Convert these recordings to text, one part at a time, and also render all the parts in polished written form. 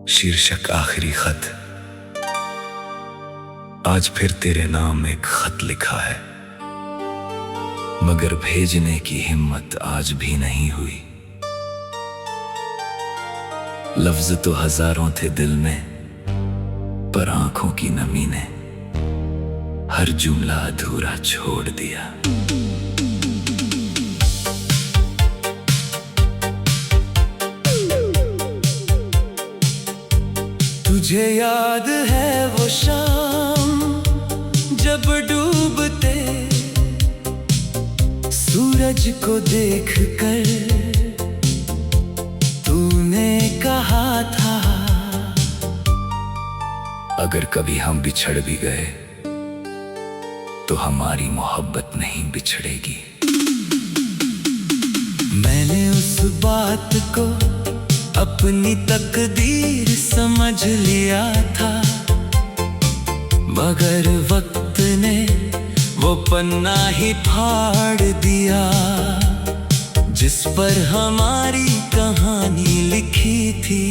शीर्षक आखिरी खत। आज फिर तेरे नाम एक खत लिखा है, मगर भेजने की हिम्मत आज भी नहीं हुई। लफ्ज तो हजारों थे दिल में, पर आंखों की नमी ने हर जुमला अधूरा छोड़ दिया। तुझे याद है वो शाम जब डूबते सूरज को देखकर तूने कहा था, अगर कभी हम बिछड़ भी गए तो हमारी मोहब्बत नहीं बिछड़ेगी। मैंने उस बात को अपनी तकदीर समझ लिया था, मगर वक्त ने वो पन्ना ही फाड़ दिया जिस पर हमारी कहानी लिखी थी।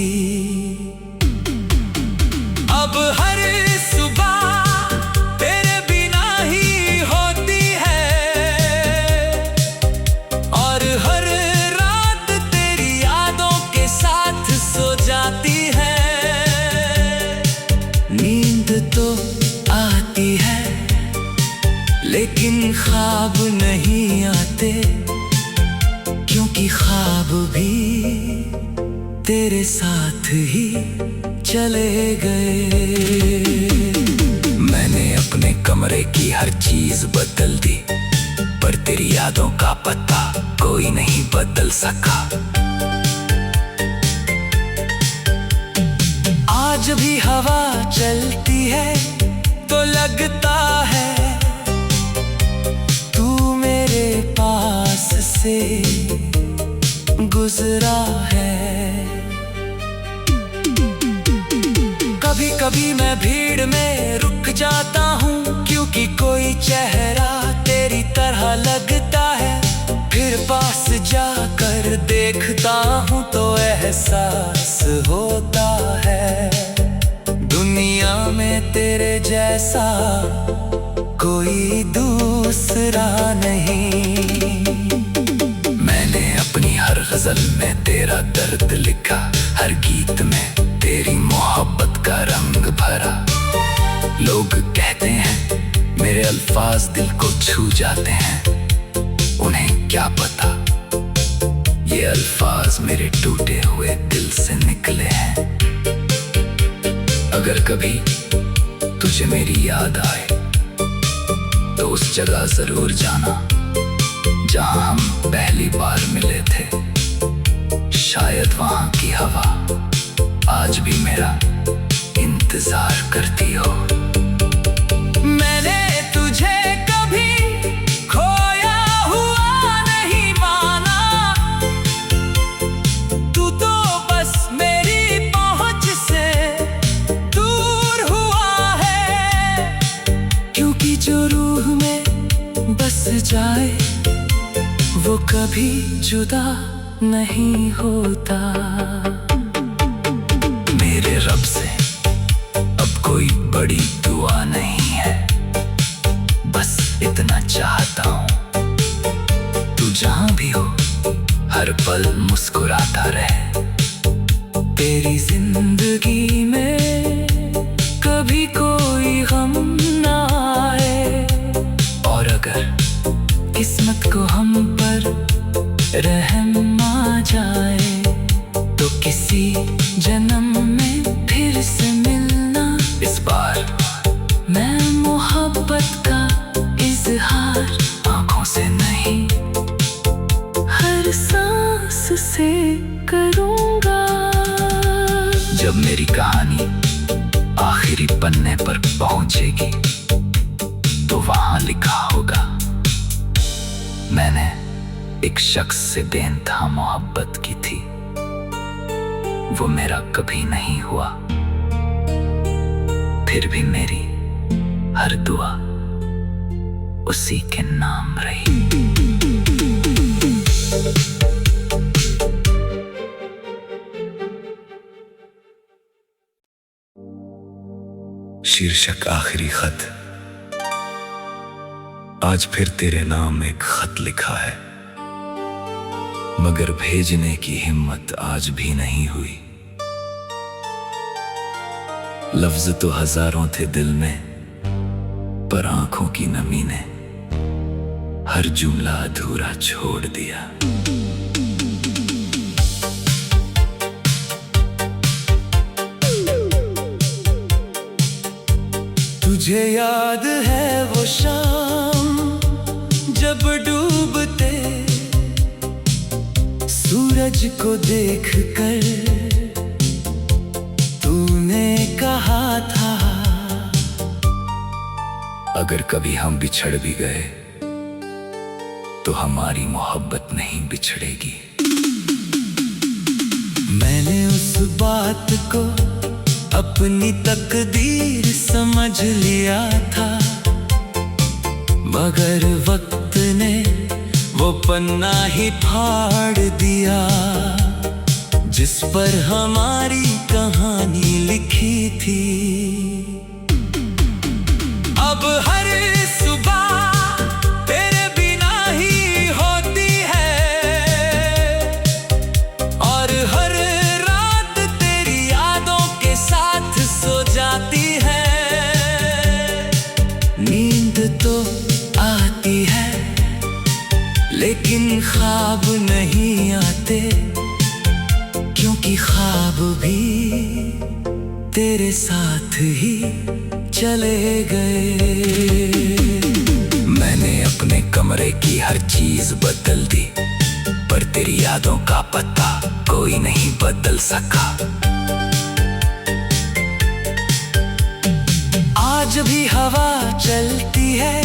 अब हर सुबह तेरे बिना ही होती है और हर रात तेरी यादों के साथ सो जाती है। नींद तो आती है लेकिन ख्वाब नहीं आते, क्योंकि ख्वाब भी तेरे साथ ही चले गए। मैंने अपने कमरे की हर चीज बदल दी, पर तेरी यादों का पता कोई नहीं बदल सका। आज भी हवा चलती है तो लगता है तू मेरे पास से गुजरा है। कभी कभी मैं भीड़ में रुक जाता हूँ, क्योंकि कोई चेहरा तेरी तरह लगता है। फिर पास जाकर देखता हूँ तो एहसास होता है दुनिया में तेरे जैसा कोई दूसरा नहीं। मैंने अपनी हर गजल में तेरा दर्द लिखा, हर गीत में तेरी मोहब्बत का रंग भरा। लोग कहते हैं मेरे अल्फाज दिल को छू जाते हैं, उन्हें क्या पता ये अल्फाज मेरे टूटे हुए दिल से निकले हैं। अगर कभी तुझे मेरी याद आए तो उस जगह जरूर जाना जहां हम पहली बार मिले थे। शायद वहां की हवा आज भी मेरा इंतजार करती हो। मैंने तुझे कभी खोया हुआ नहीं माना, तू तो बस मेरी पहुंच से दूर हुआ है। क्योंकि जो रूह में बस जाए वो कभी जुदा नहीं होता। मेरे रब से अब कोई बड़ी दुआ नहीं है, बस इतना चाहता हूँ तू जहां भी हो हर पल मुस्कुराता रहे। तेरी जिंदगी में कभी कोई गम ना आए, और अगर किस्मत को हम पर रहम आ जाए तो किसी जन्म में फिर से मिलना। इस बार मैं मोहब्बत का इजहार आंखों से नहीं हर सांस से करूंगा। जब मेरी कहानी आखिरी पन्ने पर पहुंचेगी तो वहां लिखा होगा, मैंने एक शख्स से बेइंतहा मोहब्बत की थी, वो मेरा कभी नहीं हुआ। फिर भी मेरी हर दुआ उसी के नाम रही। शीर्षक आखिरी खत। आज फिर तेरे नाम एक खत लिखा है, मगर भेजने की हिम्मत आज भी नहीं हुई। लफ्ज तो हजारों थे दिल में, पर आंखों की नमी ने हर जुमला अधूरा छोड़ दिया। तुझे याद है वो शाम जब डूबते सूरज को देखकर तूने कहा था, अगर कभी हम बिछड़ भी गए तो हमारी मोहब्बत नहीं बिछड़ेगी। मैंने उस बात को अपनी तकदीर समझ लिया था, मगर वक्त ने वो पन्ना ही फाड़ दिया जिस पर हमारी कहानी लिखी थी। अब हर सुबह तेरे बिना ही होती है और हर रात तेरी यादों के साथ सो जाती है। नींद तो आती है लेकिन ख्वाब नहीं आते, क्योंकि ख्वाब भी तेरे साथ ही चले गए। मैंने अपने कमरे की हर चीज बदल दी, पर तेरी यादों का पता कोई नहीं बदल सका। आज भी हवा चलती है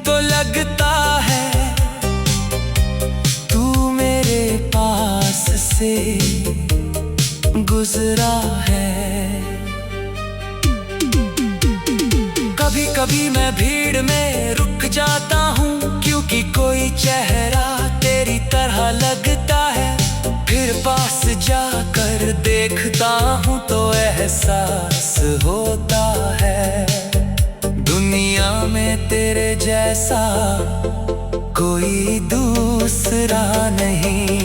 तो लगता है तू मेरे पास से गुजरा है। कभी कभी मैं भीड़ में रुक जाता हूँ, क्योंकि कोई चेहरा तेरी तरह लगता है। फिर पास जाकर देखता हूँ तो एहसास होता है दुनिया में तेरे जैसा कोई दूसरा नहीं।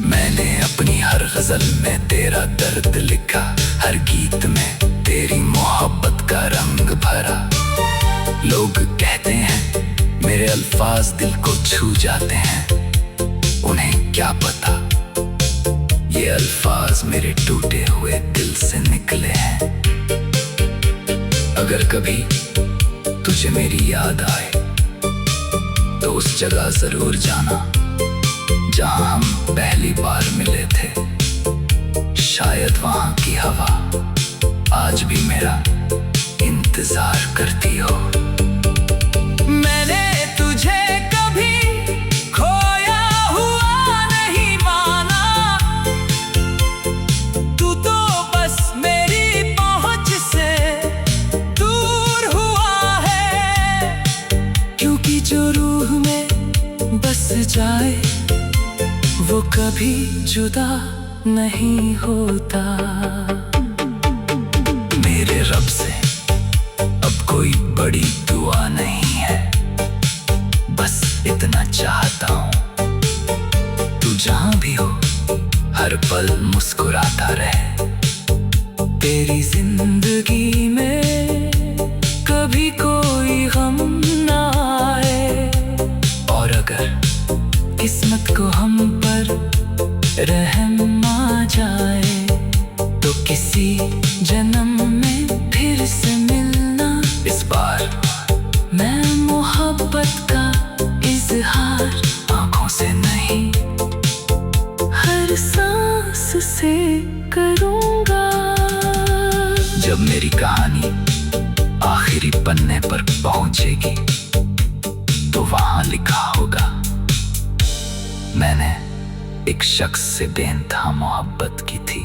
मैंने अपनी हर गजल में तेरा दर्द लिखा, हर गीत में तेरी मोहब्बत का रंग भरा। लोग कहते हैं मेरे अल्फाज दिल को छू जाते हैं, उन्हें क्या पता ये अल्फाज मेरे टूटे हुए दिल से निकले हैं। अगर कभी तुझे मेरी याद आए तो उस जगह जरूर जाना जहां हम पहली बार मिले थे। शायद वहां की हवा आज भी मेरा इंतजार करती हो। मैंने तुझे कभी खोया हुआ नहीं माना, तू तो बस मेरी पहुंच से दूर हुआ है। क्योंकि जो रूह में बस जाए वो कभी जुदा नहीं होता। मेरे रब से अब कोई बड़ी दुआ नहीं है, बस इतना चाहता हूँ तू जहां भी हो हर पल मुस्कुराता रहे। तेरी जिंदगी में कभी कोई गम ना आए, और अगर किस्मत को हम पर रहम आ जाए तो किसी जन्म में फिर से मिलना। इस बार मैं मोहब्बत का इजहार आंखों से नहीं हर सांस से करूंगा। जब मेरी कहानी आखिरी पन्ने पर पहुंचेगी तो वहां लिखा होगा, मैंने एक शख्स से बेइंतहा मोहब्बत की थी,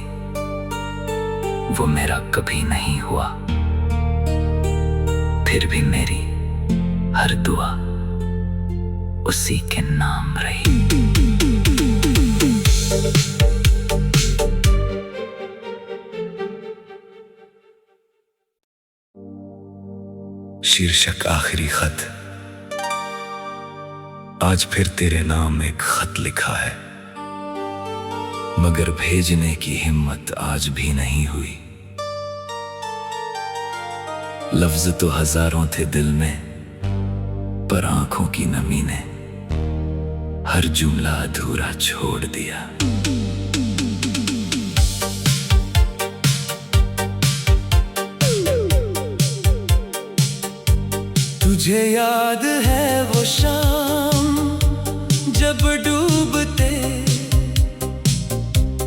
वो मेरा कभी नहीं हुआ। फिर भी मेरी हर दुआ उसी के नाम रही। शीर्षक आखिरी खत। आज फिर तेरे नाम एक खत लिखा है, मगर भेजने की हिम्मत आज भी नहीं हुई। लफ्ज तो हजारों थे दिल में, पर आंखों की नमी ने हर जुमला अधूरा छोड़ दिया। तुझे याद है वो शाम जब डूबते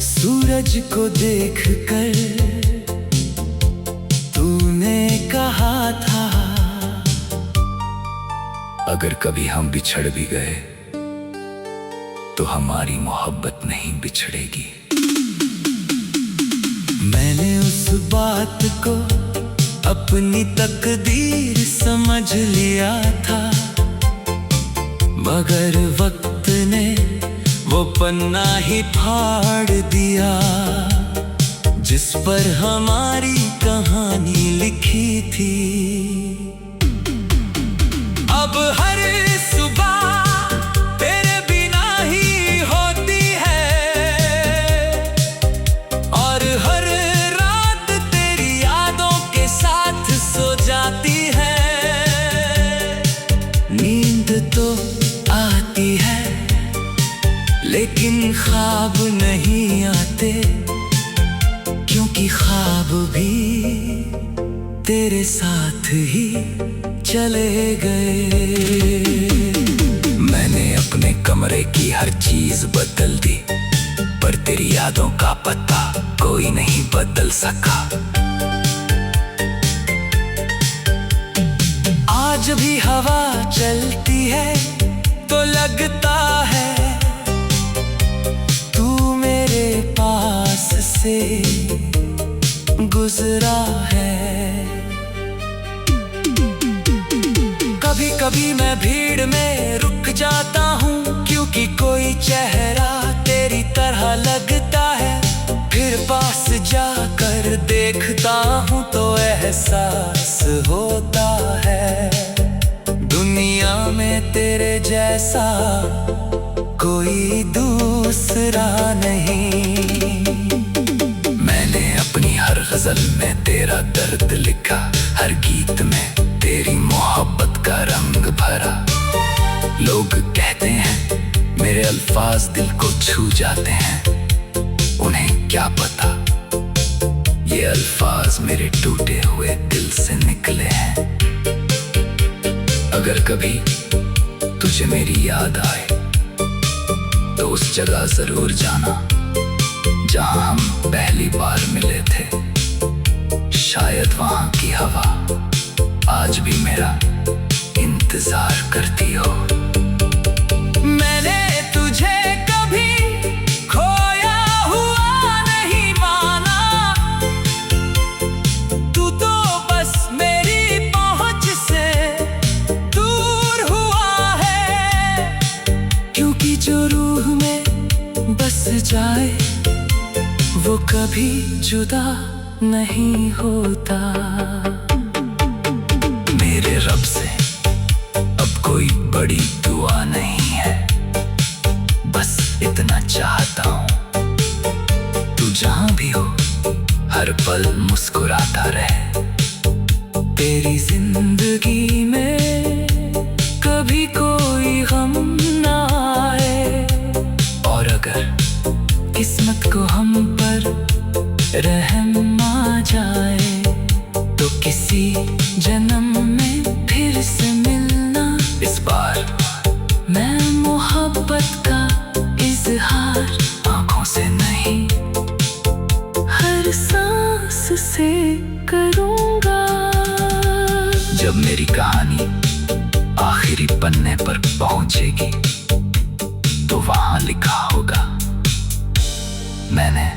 सूरज को देखकर तूने कहा था, अगर कभी हम बिछड़ भी गए तो हमारी मोहब्बत नहीं बिछड़ेगी। मैंने उस बात को अपनी तकदीर समझ लिया था, मगर वक्त ने वो पन्ना ही फाड़ दिया जिस पर हमारी कहानी लिखी थी। अब हर सुबह तेरे बिना ही होती है और हर रात तेरी यादों के साथ सो जाती है। नींद तो आती है लेकिन ख्वाब नहीं आते, क्योंकि ख्वाब भी तेरे साथ ही चले गए। मैंने अपने कमरे की हर चीज बदल दी, पर तेरी यादों का पता कोई नहीं बदल सका। आज भी हवा चलती है तो लगता है तू मेरे पास से गुजरा है। कभी कभी मैं भीड़ में रुक जाता हूँ, क्योंकि कोई चेहरा तेरी तरह लगता है। फिर पास जाकर देखता हूँ तो एहसास होता है दुनिया में तेरे जैसा कोई दूसरा नहीं। मैंने अपनी हर गजल में तेरा दर्द लिखा, हर गीत में तेरी मोहब्बत का रंग भरा। लोग कहते हैं मेरे अल्फाज दिल को छू जाते हैं, उन्हें क्या पता ये अल्फाज मेरे टूटे हुए दिल से निकले हैं। अगर कभी तुझे मेरी याद आए तो उस जगह जरूर जाना जहां हम पहली बार मिले थे। शायद वहां की हवा आज भी मेरा इंतजार करती हो। मैंने तुझे कभी खोया हुआ नहीं माना, तू तो बस मेरी पहुंच से दूर हुआ है। क्योंकि जो रूह में बस जाए वो कभी जुदा नहीं होता। मेरे रब से अब कोई बड़ी दुआ नहीं है, बस इतना चाहता हूँ तू जहां भी हो हर पल मुस्कुराता रहे। तेरी जिंदगी में कभी कोई गम ना आए, और अगर किस्मत को हम पर रहम आ जाए तो किसी जन्म में फिर से मिलना। इस बार मैं मोहब्बत का इजहार आंखों से नहीं हर सांस से करूंगा। जब मेरी कहानी आखिरी पन्ने पर पहुंचेगी तो वहां लिखा होगा, मैंने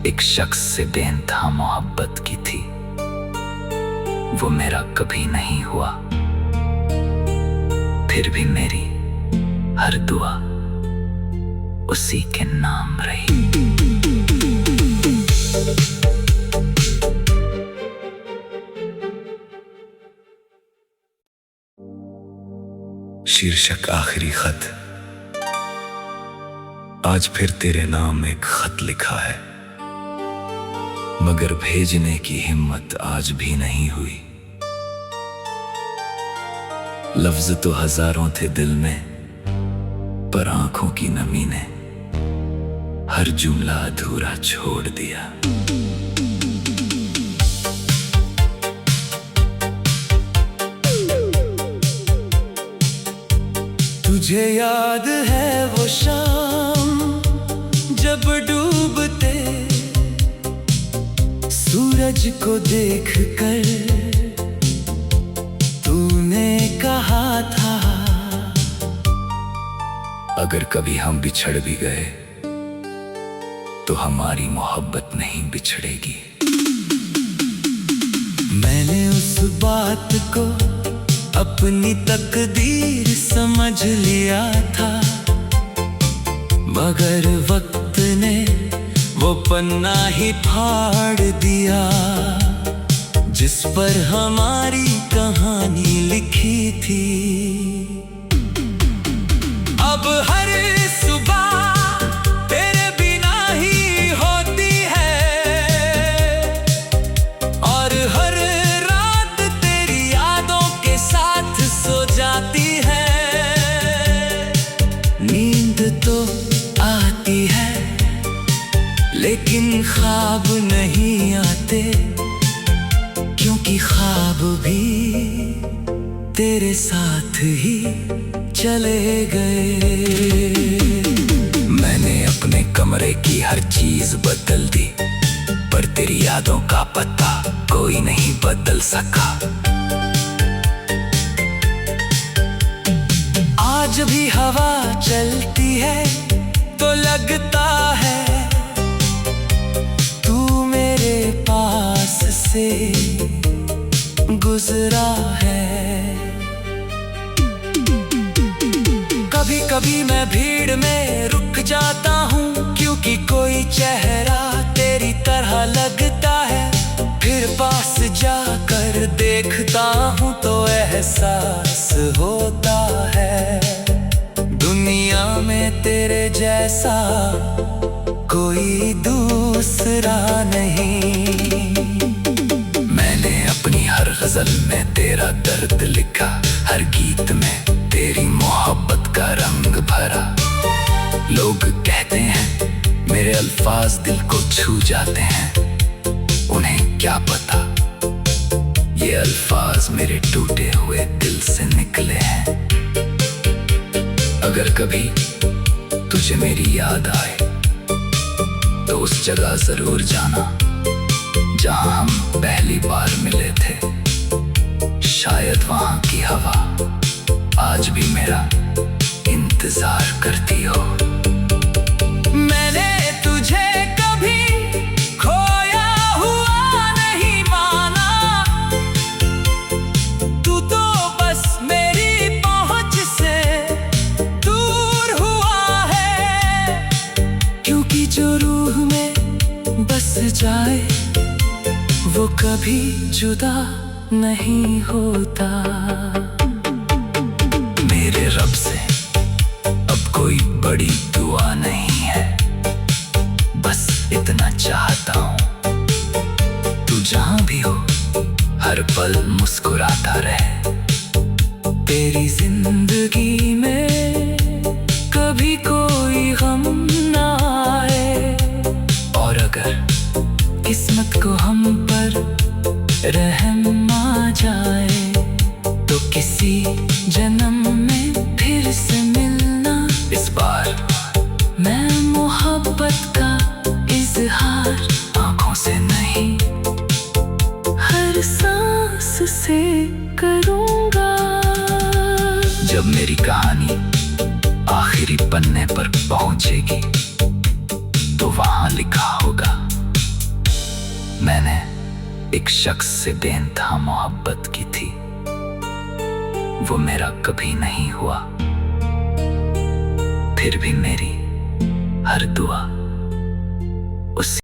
एक शख्स से बेइंतहा मोहब्बत की थी, वो मेरा कभी नहीं हुआ। फिर भी मेरी हर दुआ उसी के नाम रही। शीर्षक आखिरी खत। आज फिर तेरे नाम एक खत लिखा है, मगर भेजने की हिम्मत आज भी नहीं हुई। लफ्ज तो हजारों थे दिल में, पर आंखों की नमी ने हर जुमला अधूरा छोड़ दिया। तुझे याद है वो शाम जब डूबते सूरज को देखकर तूने कहा था, अगर कभी हम बिछड़ भी गए तो हमारी मोहब्बत नहीं बिछड़ेगी। मैंने उस बात को अपनी तकदीर समझ लिया था, मगर वक्त ने वो पन्ना ही फाड़ दिया जिस पर हमारी कहानी लिखी थी। अब हर सुबह तेरे बिना ही होती है और हर रात तेरी यादों के साथ सो जाती है। नींद तो आती है लेकिन ख्वाब नहीं आते, क्योंकि ख्वाब भी तेरे साथ ही चले गए। मैंने अपने कमरे की हर चीज बदल दी, पर तेरी यादों का पता कोई नहीं बदल सका। आज भी हवा चलती है तो लगता है तू मेरे पास से गुजरा है। कभी कभी मैं भीड़ में रुक जाता हूँ, क्योंकि कोई चेहरा तेरी तरह लगता है। फिर पास जाकर देखता हूँ तो एहसास होता है दुनिया में तेरे जैसा कोई दूसरा नहीं। मैंने अपनी हर गजल में तेरा दर्द लिखा, हर गीत में तेरी मोहब्बत का रंग भरा। लोग कहते हैं मेरे अल्फाज दिल को छू जाते हैं, उन्हें क्या पता ये अल्फाज मेरे टूटे हुए दिल से निकले हैं। अगर कभी तुझे मेरी याद आए तो उस जगह जरूर जाना जहां हम पहली बार मिले थे। शायद वहां की हवा आज भी मेरा इंतजार करती हो। मैंने तुझे कभी खोया हुआ नहीं माना, तू तो बस मेरी पहुंच से दूर हुआ है। क्योंकि जो रूह में बस जाए वो कभी जुदा नहीं होता। मेरे रब से अब कोई बड़ी दुआ नहीं है, बस इतना चाहता हूँ तू जहां भी हो हर पल मुस्कुराता रहे। तेरी जिंदगी में कभी कोई गम ना आए, और अगर किस्मत को हम पर रहम आ जाए तो किसी जन्म में फिर से मिलना। इस बार मैं मोहब्बत का इजहार आंखों से नहीं हर सांस से करूंगा। जब मेरी कहानी आखिरी पन्ने पर पहुंचेगी तो वहां लिखा होगा, मैंने एक शख्स से बेइंतहा मोहब्बत की थी, वो मेरा कभी नहीं हुआ। फिर भी मेरी हर दुआ उस